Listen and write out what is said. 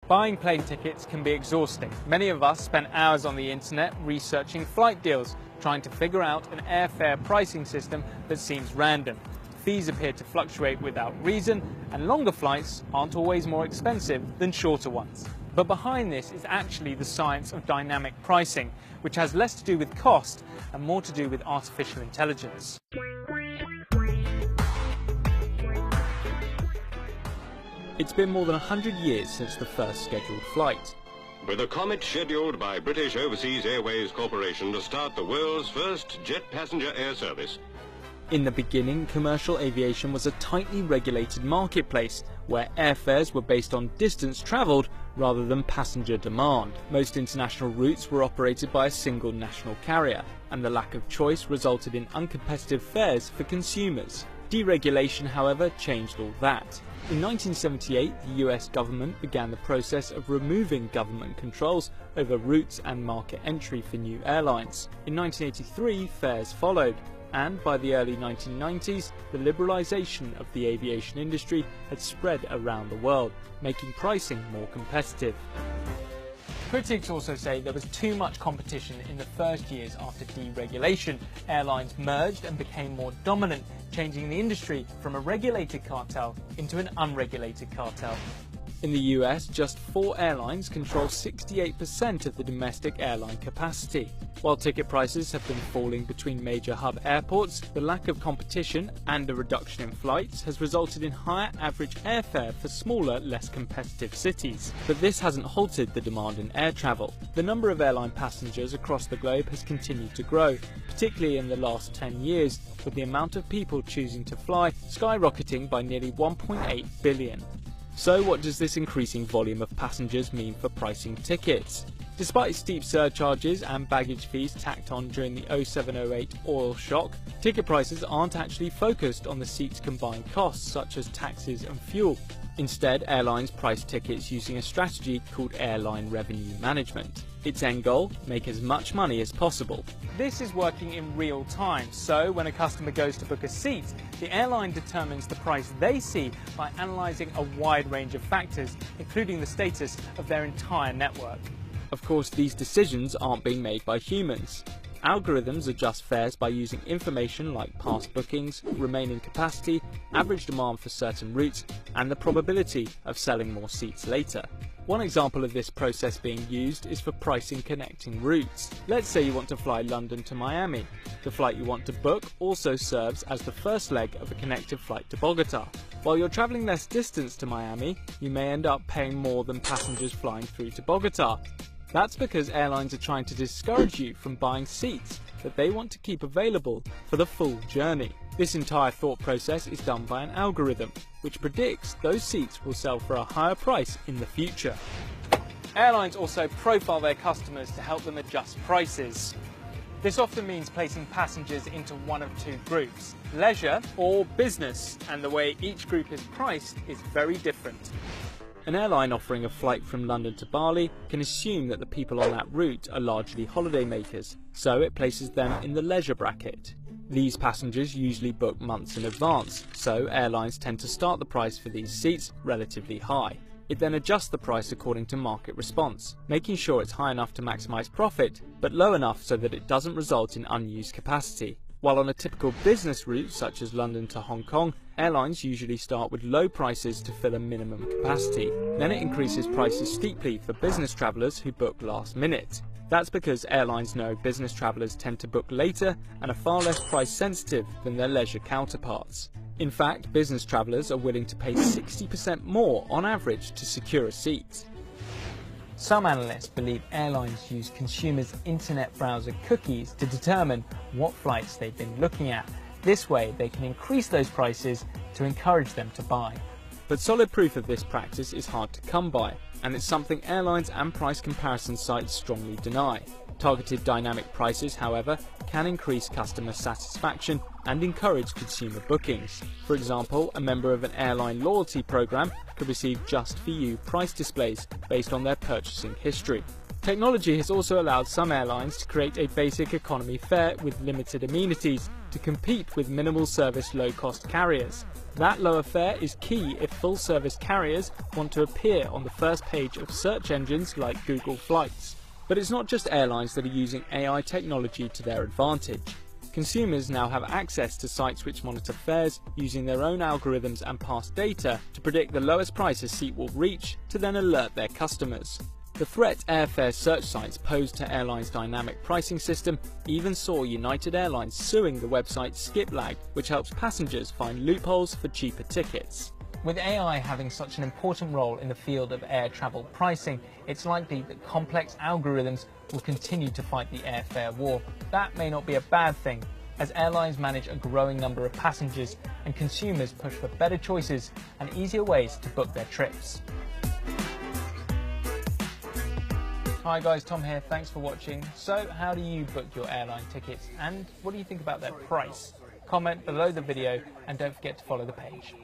Buying plane tickets can be exhausting. Many of us spend hours on the internet researching flight deals, trying to figure out an airfare pricing system that seems random. Fees appear to fluctuate without reason, and longer flights aren't always more expensive than shorter ones. But behind this is actually the science of dynamic pricing, which has less to do with cost and more to do with artificial intelligence. It's been more than 100 years since the first scheduled flight. With a comet scheduled by British Overseas Airways Corporation to start the world's first jet passenger air service. In the beginning, commercial aviation was a tightly regulated marketplace where airfares were based on distance travelled rather than passenger demand. Most international routes were operated by a single national carrier, and the lack of choice resulted in uncompetitive fares for consumers. Deregulation, however, changed all that. In 1978, the US government began the process of removing government controls over routes and market entry for new airlines. In 1983, fares followed, and by the early 1990s, the liberalisation of the aviation industry had spread around the world, making pricing more competitive. Critics also say there was too much competition in the first years after deregulation. Airlines merged and became more dominant, changing the industry from a regulated cartel into an unregulated cartel. In the US, just 4 airlines control 68% of the domestic airline capacity. While ticket prices have been falling between major hub airports, the lack of competition and a reduction in flights has resulted in higher average airfare for smaller, less competitive cities. But this hasn't halted the demand in air travel. The number of airline passengers across the globe has continued to grow, particularly in the last 10 years, with the amount of people choosing to fly skyrocketing by nearly 1.8 billion. So what does this increasing volume of passengers mean for pricing tickets? Despite steep surcharges and baggage fees tacked on during the 07-08 oil shock, ticket prices aren't actually focused on the seats' combined costs such as taxes and fuel. Instead, airlines price tickets using a strategy called airline revenue management. Its end goal? Make as much money as possible. This is working in real time, so when a customer goes to book a seat, the airline determines the price they see by analysing a wide range of factors, including the status of their entire network. Of course, these decisions aren't being made by humans. Algorithms adjust fares by using information like past bookings, remaining capacity, average demand for certain routes, and the probability of selling more seats later. One example of this process being used is for pricing connecting routes. Let's say you want to fly London to Miami. The flight you want to book also serves as the first leg of a connective flight to Bogota. While you're travelling less distance to Miami, you may end up paying more than passengers flying through to Bogota. That's because airlines are trying to discourage you from buying seats that they want to keep available for the full journey. This entire thought process is done by an algorithm, which predicts those seats will sell for a higher price in the future. Airlines also profile their customers to help them adjust prices. This often means placing passengers into one of two groups, leisure or business, and the way each group is priced is very different. An airline offering a flight from London to Bali can assume that the people on that route are largely holidaymakers, so it places them in the leisure bracket. These passengers usually book months in advance, so airlines tend to start the price for these seats relatively high. It then adjusts the price according to market response, making sure it's high enough to maximise profit, but low enough so that it doesn't result in unused capacity. While on a typical business route such as London to Hong Kong, airlines usually start with low prices to fill a minimum capacity. Then it increases prices steeply for business travellers who book last minute. That's because airlines know business travellers tend to book later and are far less price sensitive than their leisure counterparts. In fact, business travellers are willing to pay 60% more on average to secure a seat. Some analysts believe airlines use consumers' internet browser cookies to determine what flights they've been looking at. This way, they can increase those prices to encourage them to buy. But solid proof of this practice is hard to come by, and it's something airlines and price comparison sites strongly deny. Targeted dynamic prices, however, can increase customer satisfaction and encourage consumer bookings. For example, a member of an airline loyalty program could receive just for you price displays based on their purchasing history. Technology has also allowed some airlines to create a basic economy fare with limited amenities to compete with minimal service low-cost carriers. That lower fare is key if full-service carriers want to appear on the first page of search engines like Google Flights. But it's not just airlines that are using AI technology to their advantage. Consumers now have access to sites which monitor fares using their own algorithms and past data to predict the lowest price a seat will reach to then alert their customers. The threat airfare search sites pose to airlines' dynamic pricing system even saw United Airlines suing the website SkipLag, which helps passengers find loopholes for cheaper tickets. With AI having such an important role in the field of air travel pricing, it's likely that complex algorithms will continue to fight the airfare war. That may not be a bad thing, as airlines manage a growing number of passengers and consumers push for better choices and easier ways to book their trips. Hi guys, Tom here, thanks for watching. So how do you book your airline tickets and what do you think about their price? Comment below the video and don't forget to follow the page.